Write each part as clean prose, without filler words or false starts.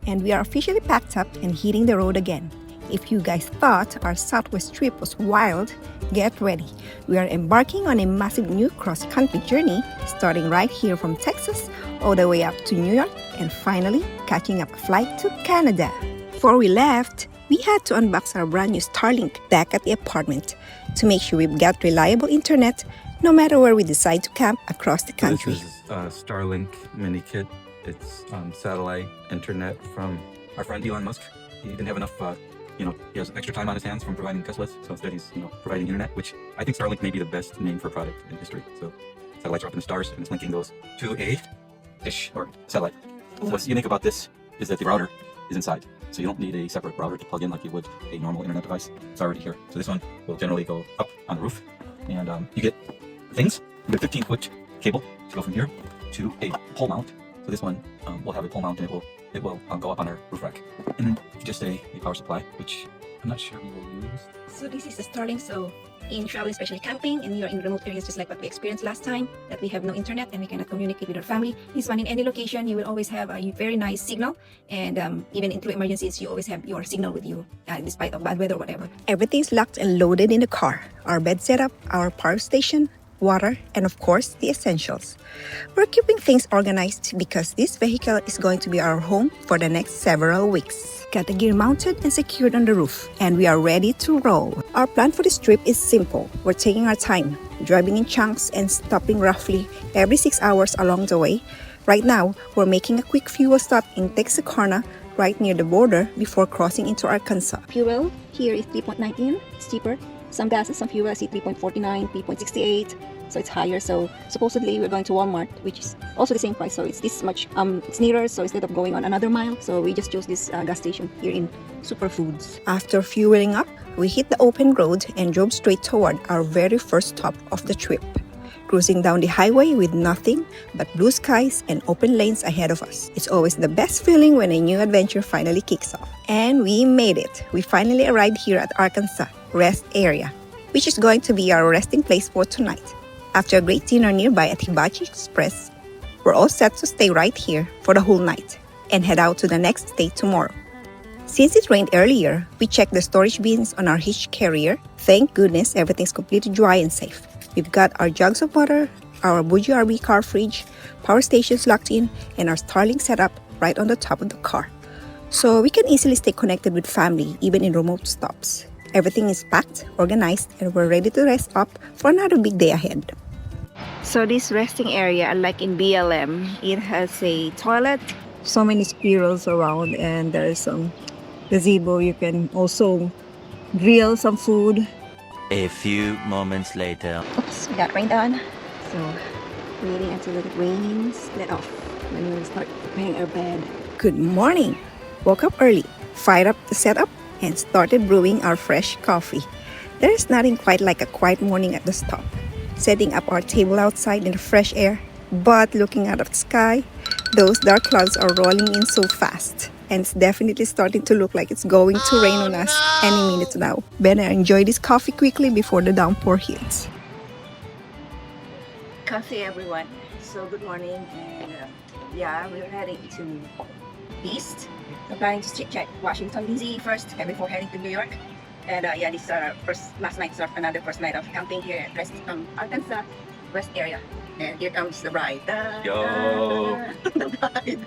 and we are officially packed up and hitting the road again. If you guys thought our Southwest trip was wild, get ready. We are embarking on a massive new cross-country journey, starting right here from Texas, all the way up to New York, and finally catching up a flight to Canada. Before we left, we had to unbox our brand new Starlink back at the apartment to make sure we've got reliable internet no matter where we decide to camp across the country. This is Starlink mini kit. It's satellite internet from our friend Elon Musk. He didn't have enough, he has extra time on his hands from providing Teslas, so instead he's, providing internet, which I think Starlink may be the best name for a product in history. So satellites are up in the stars, and it's linking those to a dish or satellite. What's unique about this is that the router is inside, so you don't need a separate router to plug in like you would a normal internet device. It's already here. So this one will generally go up on the roof, and you get things. You get a 15-foot cable to go from here to a pole mount. So this one will have a pole mount, and it will go up on our roof rack. And then just a power supply, which I'm not sure we will use. So this is the Starlink. So in travel, especially camping, and you're in remote areas just like what we experienced last time, that we have no internet and we cannot communicate with our family. This one, in any location, you will always have a very nice signal, and even in through emergencies, you always have your signal with you, despite of bad weather or whatever. Everything's locked and loaded in the car. Our bed setup, our power station, water, and of course, the essentials. We're keeping things organized because this vehicle is going to be our home for the next several weeks. Got the gear mounted and secured on the roof, and we are ready to roll. Our plan for this trip is simple. We're taking our time, driving in chunks and stopping roughly every 6 hours along the way. Right now, we're making a quick fuel stop in Texarkana, right near the border before crossing into Arkansas. Fuel here is 3.19, it's cheaper. Some gases, some fuel, I see 3.49, 3.68, so it's higher. So supposedly we're going to Walmart, which is also the same price, so it's this much, it's nearer. So instead of going on another mile, so we just chose this gas station here in Superfoods. After fueling up, we hit the open road and drove straight toward our very first stop of the trip, cruising down the highway with nothing but blue skies and open lanes ahead of us. It's always the best feeling when a new adventure finally kicks off. And we made it. We finally arrived here at Arkansas Rest Area, which is going to be our resting place for tonight. After a great dinner nearby at Hibachi Express, we're all set to stay right here for the whole night and head out to the next stay tomorrow. Since it rained earlier, we checked the storage bins on our hitch carrier. Thank goodness everything's completely dry and safe. We've got our jugs of water, our Bougie RV car fridge, power stations locked in, and our Starlink set up right on the top of the car. So we can easily stay connected with family even in remote stops. Everything is packed, organized, and we're ready to rest up for another big day ahead. So this resting area, unlike in BLM, it has a toilet, so many squirrels around, and there's some gazebo. You can also grill some food. A few moments later. Oops, we got rained on. So waiting until it rains, let off, then we'll start preparing our bed. Good morning! Woke up early, fired up the setup, and started brewing our fresh coffee. There is nothing quite like a quiet morning at the stop. Setting up our table outside in the fresh air, but looking out of the sky, those dark clouds are rolling in so fast. And it's definitely starting to look like it's going to rain on us any minute now. Better enjoy this coffee quickly before the downpour hits. Coffee, everyone. So good morning, and we're heading to East. I'm planning to check Washington DC first before heading to New York. And this is our last night of another first night of camping here at Arkansas West Area. And here comes the bride. Yo! The bride.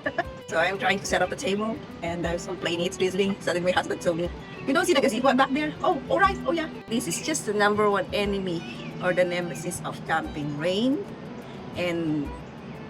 So I'm trying to set up the table, and there's some playmates drizzling. Suddenly my husband told me, "You don't see the gazebo back there?" Oh, all right. Oh yeah. This is just the number one enemy or the nemesis of camping: rain and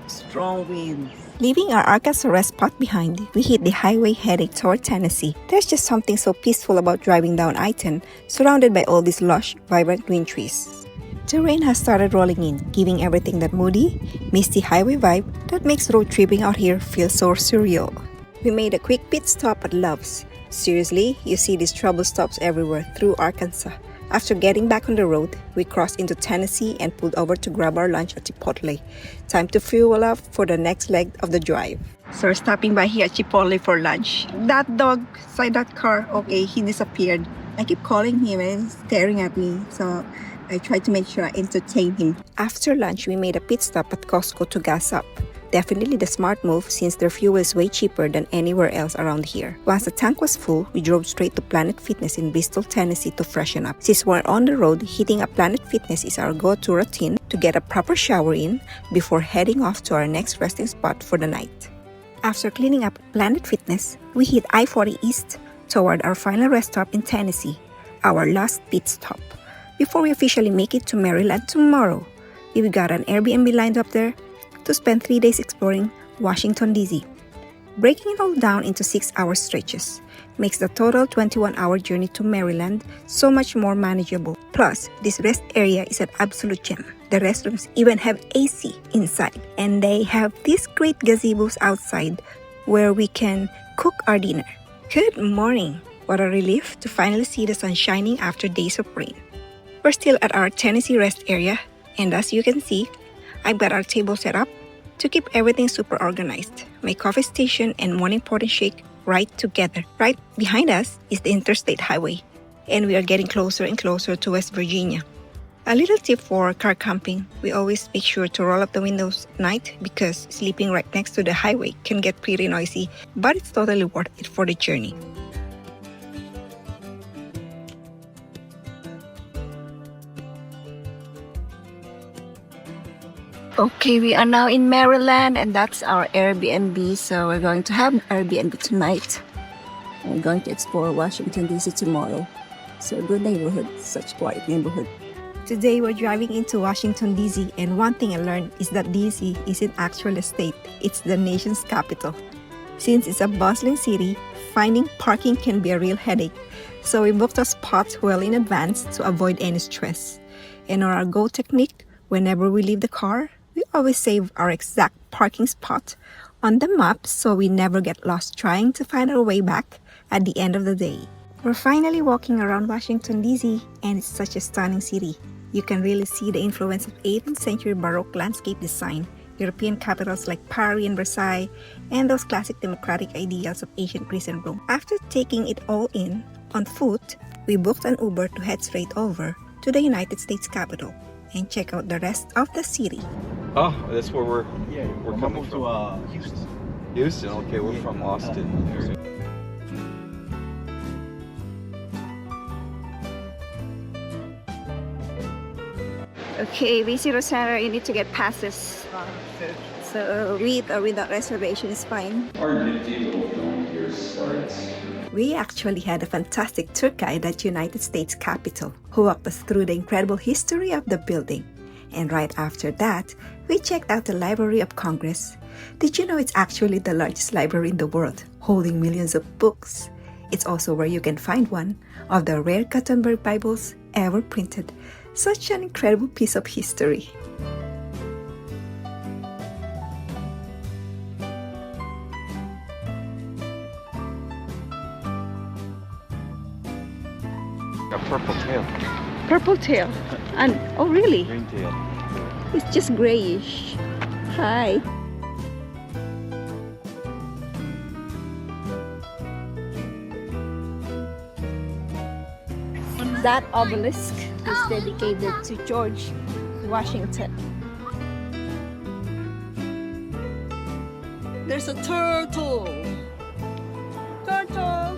strong winds. Leaving our Arkansas rest spot behind, we hit the highway heading toward Tennessee. There's just something so peaceful about driving down I-10, surrounded by all these lush, vibrant green trees. The rain has started rolling in, giving everything that moody, misty highway vibe that makes road tripping out here feel so surreal. We made a quick pit stop at Love's. Seriously, you see these trouble stops everywhere through Arkansas. After getting back on the road, we crossed into Tennessee and pulled over to grab our lunch at Chipotle. Time to fuel up for the next leg of the drive. So we're stopping by here at Chipotle for lunch. That dog inside that car, okay, he disappeared. I keep calling him and he's staring at me, so I tried to make sure I entertain him. After lunch, we made a pit stop at Costco to gas up. Definitely the smart move since their fuel is way cheaper than anywhere else around here. Once the tank was full, we drove straight to Planet Fitness in Bristol, Tennessee to freshen up. Since we're on the road, hitting up Planet Fitness is our go-to routine to get a proper shower in before heading off to our next resting spot for the night. After cleaning up Planet Fitness, we hit I-40 East toward our final rest stop in Tennessee, our last pit stop, before we officially make it to Maryland tomorrow. We've got an Airbnb lined up there to spend 3 days exploring Washington, D.C. Breaking it all down into 6-hour stretches makes the total 21-hour journey to Maryland so much more manageable. Plus, this rest area is an absolute gem. The restrooms even have AC inside, and they have these great gazebos outside where we can cook our dinner. Good morning! What a relief to finally see the sun shining after days of rain. We're still at our Tennessee rest area, and as you can see, I've got our table set up to keep everything super organized. My coffee station and morning protein shake right together. Right behind us is the interstate highway, and we are getting closer and closer to West Virginia. A little tip for car camping, we always make sure to roll up the windows at night because sleeping right next to the highway can get pretty noisy, but it's totally worth it for the journey. Okay, we are now in Maryland and that's our Airbnb. So we're going to have Airbnb tonight. We're going to explore Washington, D.C. tomorrow. So good neighborhood, such quiet neighborhood. Today we're driving into Washington, D.C. and one thing I learned is that D.C. isn't actually a state, it's the nation's capital. Since it's a bustling city, finding parking can be a real headache. So we booked a spot well in advance to avoid any stress. And our go technique, whenever we leave the car, we always save our exact parking spot on the map so we never get lost trying to find our way back at the end of the day. We're finally walking around Washington, D.C. and it's such a stunning city. You can really see the influence of 18th century Baroque landscape design, European capitals like Paris and Versailles, and those classic democratic ideals of ancient Greece and Rome. After taking it all in on foot, we booked an Uber to head straight over to the United States Capitol and check out the rest of the city. Oh, that's where we're coming from. To Houston. Houston. Okay, we're from Austin. Okay, visitor center, you need to get passes. So with or without reservation is fine. Our nifty little film here starts. We actually had a fantastic tour guide at United States Capitol who walked us through the incredible history of the building. And right after that, we checked out the Library of Congress. Did you know it's actually the largest library in the world, holding millions of books? It's also where you can find one of the rare Gutenberg Bibles ever printed. Such an incredible piece of history. A purple tail. Purple tail. And oh really? Green tail. It's just grayish. Hi. That obelisk is dedicated to George Washington. There's a turtle. Turtle.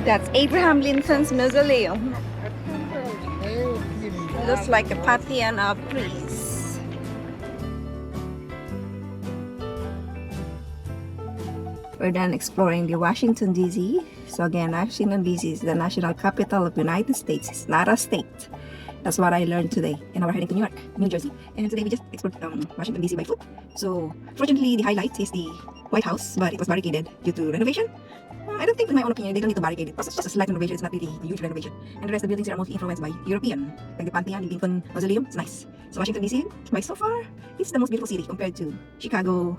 That's Abraham Lincoln's mausoleum. Looks like a pantheon of trees. We're done exploring the Washington, D.C. So again, Washington, D.C. is the national capital of the United States. It's not a state. That's what I learned today. And now we're heading to Newark, New Jersey. And today we just explored Washington, D.C. by foot. So fortunately, the highlight is the White House, but it was barricaded due to renovation. I don't think, in my own opinion, they don't need to barricade it. It's just a slight renovation. It's not really a huge renovation. And the rest of the buildings are mostly influenced by European. Like the Pantheon, the Lincoln Mausoleum. It's nice. So Washington, D.C., by so far, it's the most beautiful city compared to Chicago,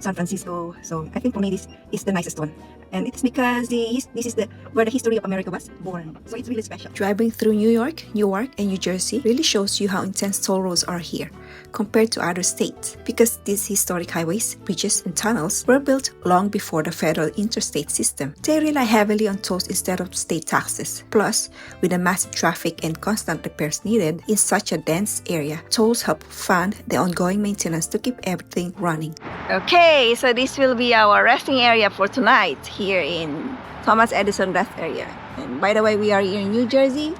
San Francisco. So I think for me, this is the nicest one. And it's because this is where the history of America was born. So it's really special. Driving through New York, Newark, and New Jersey really shows you how intense toll roads are here compared to other states, because these historic highways, bridges, and tunnels were built long before the federal interstate system. They rely heavily on tolls instead of state taxes. Plus, with the massive traffic and constant repairs needed in such a dense area, tolls help fund the ongoing maintenance to keep everything running. Okay, so this will be our resting area for tonight here in Thomas Edison rest area. And by the way, we are here in New Jersey,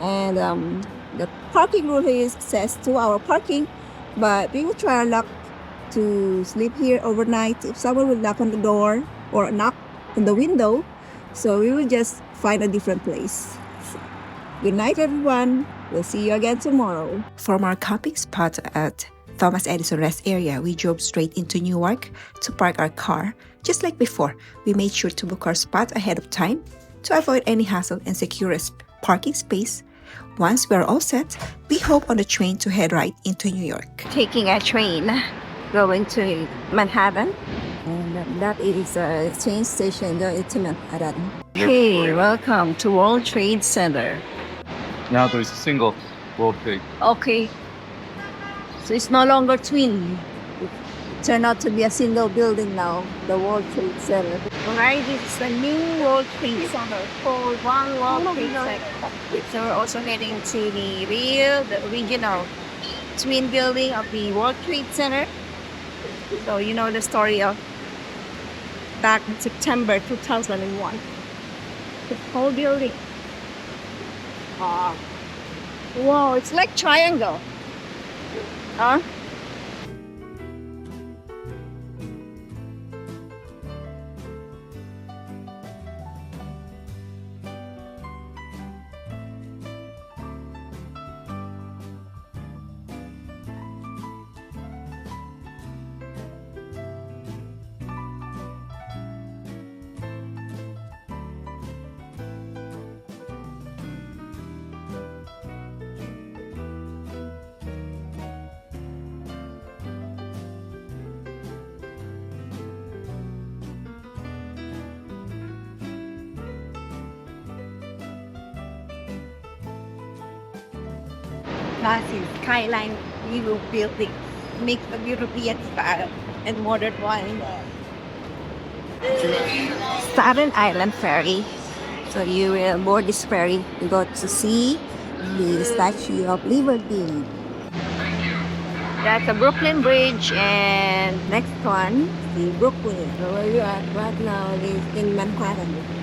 and the parking rule here says 2-hour parking, but we will try our luck to sleep here overnight. If someone will knock on the door or knock on the window, so we will just find a different place. So, good night, everyone. We'll see you again tomorrow. From our camping spot at Thomas Edison rest area, we drove straight into Newark to park our car. Just like before, we made sure to book our spot ahead of time to avoid any hassle and secure a parking space. Once we are all set, we hop on the train to head right into New York. Taking a train going to Manhattan, and that is a train station going to Manhattan. Hey, welcome to World Trade Center. Now there's a single World Trade. Okay. So it's no longer twin. It turned out to be a single building now, the World Trade Center. Alright, this is the new World Trade Center called One World Trade Center. So we're also heading to the original twin building of the World Trade Center. So you know the story of back in September 2001. The whole building. Wow, it's like triangle. Huh? Classic skyline view building, mix of European style and modern one. Staten Island Ferry. So you will board this ferry to go to see the Statue of Liberty. That's the Brooklyn Bridge, and next one, the Brooklyn. So where you are right now is in Manhattan.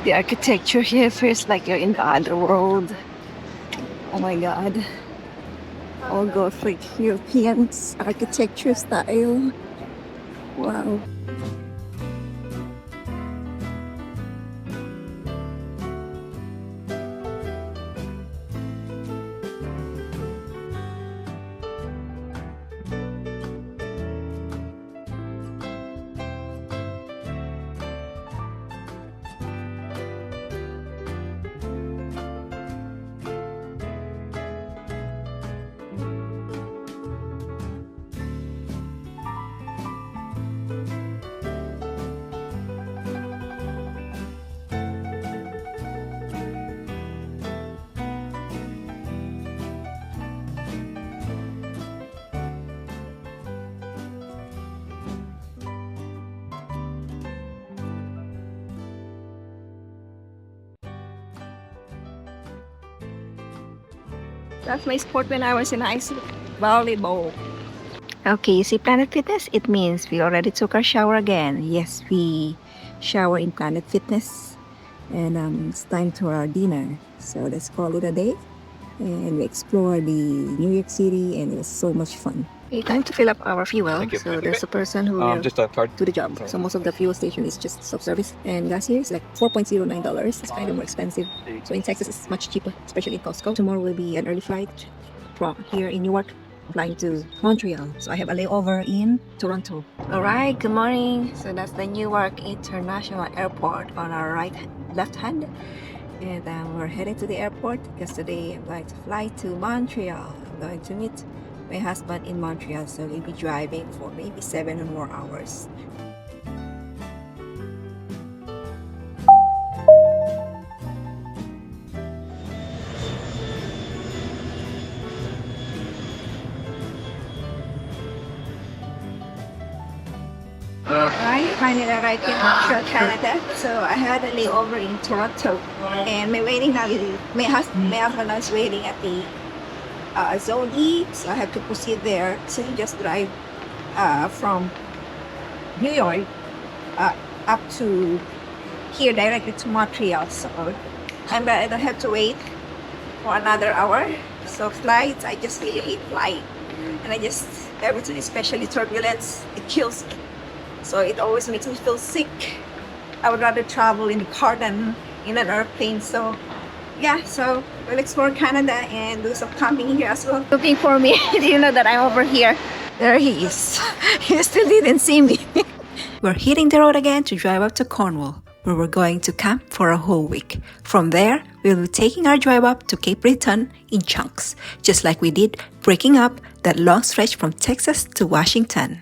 The architecture here feels like you're in the underworld. Oh my god. All Gothic European architecture style. Wow. That's my sport when I was in high school. Volleyball. Okay, you see Planet Fitness? It means we already took our shower again. Yes, we shower in Planet Fitness. And it's time to our dinner. So let's call it a day. And we explore the New York City, and it was so much fun. Okay, time to fill up our fuel. Thank you. So there's a person who will Just a card. do the job. So most of the fuel station is just self-service. And gas here is like $4.09. It's kind of more expensive. So in Texas, it's much cheaper, especially in Costco. Tomorrow will be an early flight from here in Newark, flying to Montreal. So I have a layover in Toronto. All right, good morning. So that's the Newark International Airport on our left hand. And we're headed to the airport because today I'm going to fly to Montreal. I'm going to meet my husband in Montreal, so we'll be driving for maybe 7 or more hours. I finally arrived in Montreal, Canada. So I had a layover in Toronto, and my waiting now is my husband is waiting at the Zone E, so I have to proceed there. So he just drive from New York up to here directly to Montreal. So I don't have to wait for another hour. So flights, I just really hate flying, and everything, especially turbulence, it kills me. So it always makes me feel sick. I would rather travel in the car than in an airplane. So yeah, so we'll explore Canada and do some camping here as well. Looking for me. Do you know that I'm over here? There he is. He still didn't see me. We're hitting the road again to drive up to Cornwall, where we're going to camp for a whole week. From there, we'll be taking our drive up to Cape Breton in chunks, just like we did breaking up that long stretch from Texas to Washington.